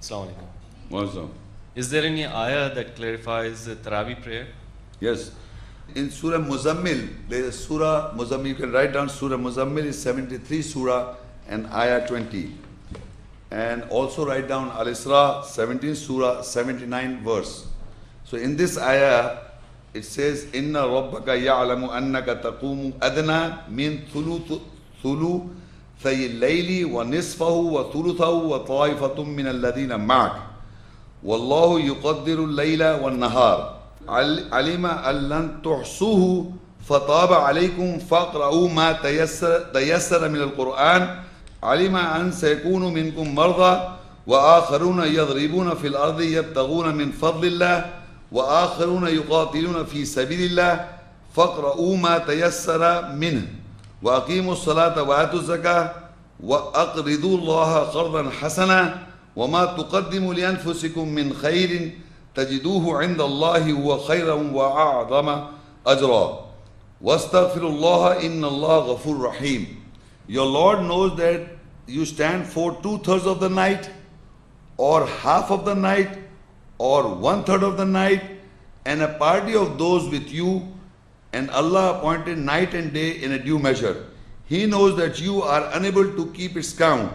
Assalamu alaikum. Awesome. Is there any ayah that clarifies the Taraweeh prayer? Yes. In Surah Muzammil, there is Surah Muzammil. You can write down Surah Muzammil is 73 Surah and Ayah 20. And also write down Al-Isra 17 Surah 79 verse. So in this ayah, it says, Inna rabbaka ya'lamu annaka taqumu adna min thuluthay al-layli wa nisfahu wa thuluthahu wa ta'ifatum min alladhina ma'ak. Wallahu yuqaddiru al-layla wa nahar. Alima allan tuhsuhu fataba alaykum faqra'u ma tayassara min al-Qur'an. Alima an sayakunu minkum marda wa akharuna yadribuna fil ardi yabtaghuna min fadlillah wa akharuna yuqatiluna fi sabilillah faqra'u ma tayassara minhu wa aqimu as-salata wa atu az-zakah wa aqridu Allah qardan hasana wa ma tuqaddimu li anfusikum min khairin tajiduhu 'inda Allah huwa khairan wa a'zama ajra wastaghfirullaha inna Allah ghafurur rahim. Your Lord knows that you stand for 2/3 of the night, or half of the night, or 1/3 of the night, and a party of those with you, and Allah appointed night and day in a due measure. He knows that you are unable to keep its count.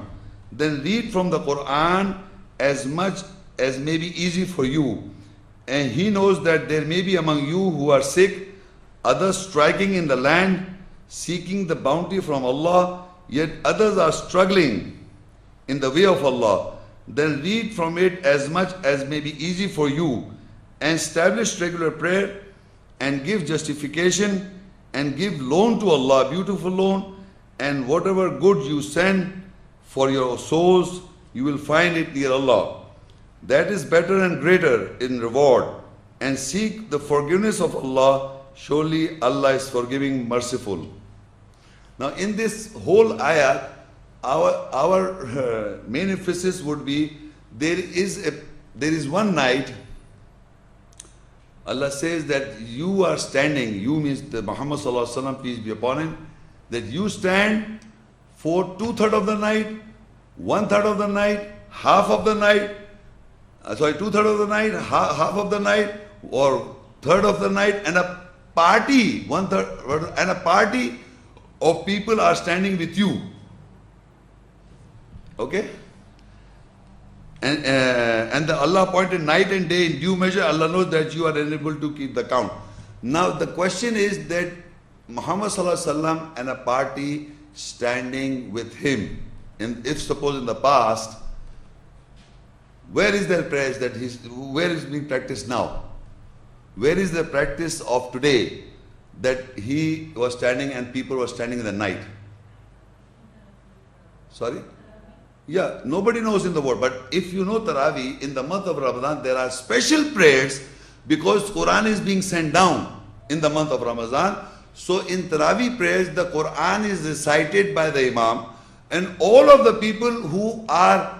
Then read from the Quran as much as may be easy for you. And He knows that there may be among you who are sick, others striking in the land, seeking the bounty from Allah, yet others are struggling in the way of Allah. Then read from it as much as may be easy for you, and establish regular prayer, and give justification, and give loan to Allah, beautiful loan, and whatever good you send for your souls, you will find it near Allah. That is better and greater in reward, and seek the forgiveness of Allah. Surely Allah is forgiving, merciful. Now in this whole ayah, our main emphasis would be, there is one night, Allah says that you are standing, you means the Muhammad Sallallahu Alaihi Wasallam, peace be upon him, that you stand for 2/3 of the night, 1/3 of the night, half of the night, 2/3 of the night, half of the night, or 1/3 of the night, and a party, 1/3, and a party of people are standing with you. Okay? And the Allah appointed night and day in due measure. Allah knows that you are unable to keep the count. Now the question is that Muhammad Sallallahu Alaihi Wasallam and a party standing with him, and if suppose in the past, where is their prayers where is being practiced now? Where is the practice of today that he was standing and people were standing in the night? Sorry? Yeah, nobody knows in the world. But if you know Taraweeh, in the month of Ramadan, there are special prayers because Quran is being sent down in the month of Ramadan. So in Taraweeh prayers, the Quran is recited by the Imam, and all of the people who are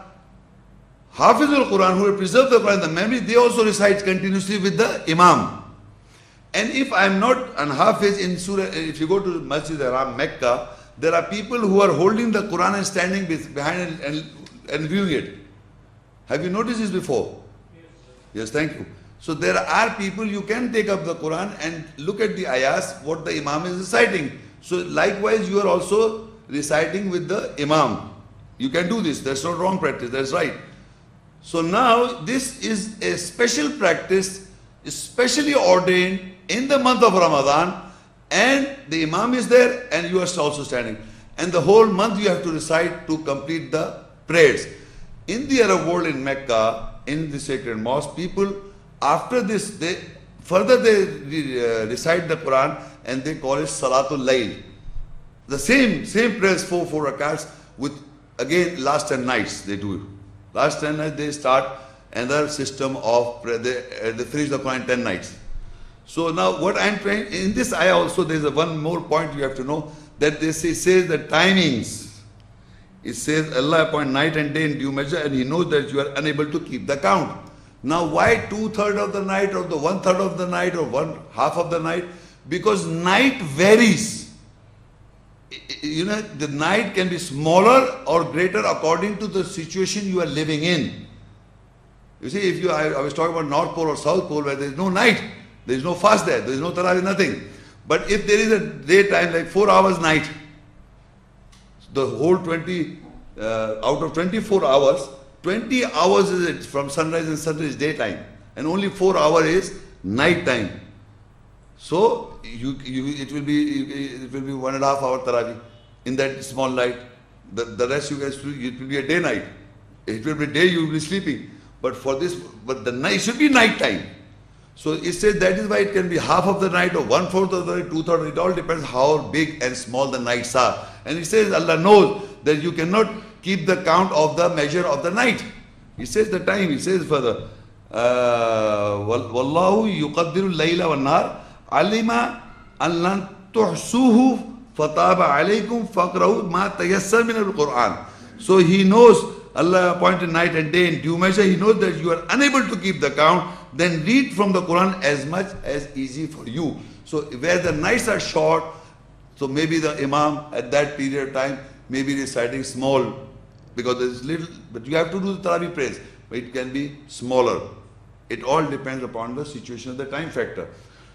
Hafiz al-Quran, who have preserved the Quran in the memory, they also recite continuously with the Imam. And if I am not an Hafiz in Surah, if you go to Masjid Haram, Mecca, there are people who are holding the Quran and standing behind and viewing it. Have you noticed this before? Yes, thank you. So there are people, you can take up the Quran and look at the ayahs, what the Imam is reciting. So likewise, you are also reciting with the Imam. You can do this. That's not wrong practice. That's right. So now this is a special practice, especially ordained in the month of Ramadan, and the Imam is there and you are also standing. And the whole month you have to recite to complete the prayers. In the Arab world, in Mecca, in the sacred mosque, people after this, they recite the Quran and they call it Salatul Layl. The same prayers, four rakats, with again last 10 nights they do it. Last 10 nights they start another system of prayer. They finish the Quran 10 nights. So now what I am trying, in this ayah also there is one more point you have to know, that they says the timings. It says Allah appoint night and day in due measure, and He knows that you are unable to keep the count. Now why 2/3 of the night, or the 1/3 of the night, or half of the night? Because night varies. You know, the night can be smaller or greater according to the situation you are living in. You see, I was talking about North Pole or South Pole where there is no night, there is no fast there is no tarawih, nothing. But if there is a daytime, like 4 hours night, the whole out of 24 hours, 20 hours is it from sunrise and sunrise daytime, and only 4 hours is night time. So it will be 1.5 hour tarawih in that small light. The rest you guys do, it will be a day night. It will be day you will be sleeping. But the night should be night time. So it says that is why it can be half of the night or 1/4 of the night, 2/3. It all depends how big and small the nights are. And it says Allah knows that you cannot keep the count of the measure of the night. He says the time. He says further, Wallahu yuqaddiru layla wa nar alima an lan tuhsuhu fataba alaykum faqrahu ma tayassar min al-Quran. So he knows, Allah appointed night and day in due measure. He knows that you are unable to keep the count. Then read from the Quran as much as easy for you. So where the nights are short, so maybe the Imam at that period of time may be reciting small, because there is little, but you have to do the Tarawih prayers, but it can be smaller. It all depends upon the situation of the time factor.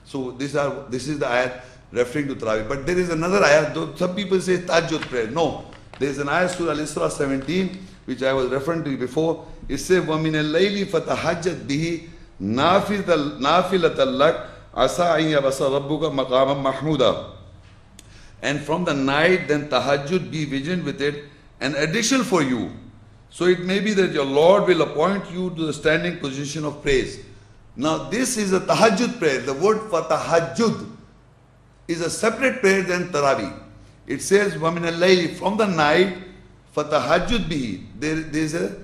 So this is the ayat referring to Tarawih. But there is another ayat, though some people say Tahajjud prayer. No, there is an ayat, Surah Al-Isra 17, which I was referring to before. It says, وَمِنَ اللَّيْلِ فَتَحَجَّدْ بِهِ نَافِلَةً لَكَ عَسَىٰ أَن يَبْعَثَ رَبُّكَ مَقَامًا مَحْمُودًا. And from the night, then tahajjud, be vigilant with it, an addition for you. So it may be that your Lord will appoint you to the standing position of praise. Now this is a tahajjud prayer. The word for tahajjud is a separate prayer than tarawih. It says, وَمِنَ اللَّيْلِ, from the night, فَتَحَجُّدْ بِهِ. There is a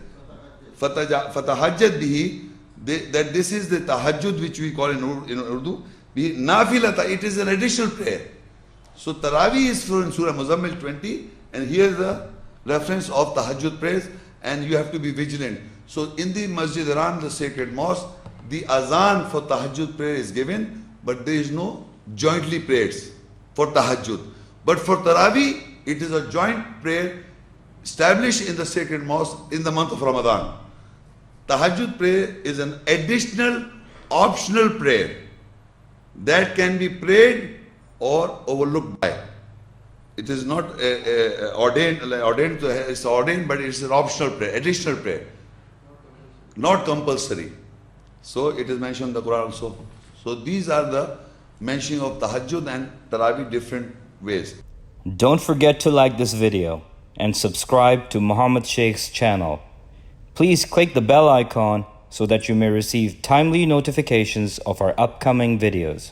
فَتَحَجَّدْ بِهِ, that this is the tahajjud which we call in Urdu. Nafilata, it is an additional prayer. So tarawih is in Surah Muzammil 20, and here is the reference of tahajjud prayers, and you have to be vigilant. So in the Masjid Haram, the sacred mosque, the azan for tahajjud prayer is given, but there is no jointly prayers for tahajjud. But for tarawih, it is a joint prayer established in the sacred mosque in the month of Ramadan. Tahajjud prayer is an additional optional prayer that can be prayed or overlooked by. It is not ordained, it's ordained, but it's an optional prayer, additional prayer, not compulsory. So it is mentioned in the Quran also. So these are the mentioning of tahajjud and tarawih different ways. Don't forget to like this video and subscribe to Muhammad Sheikh's channel. Please click the bell icon so that you may receive timely notifications of our upcoming videos.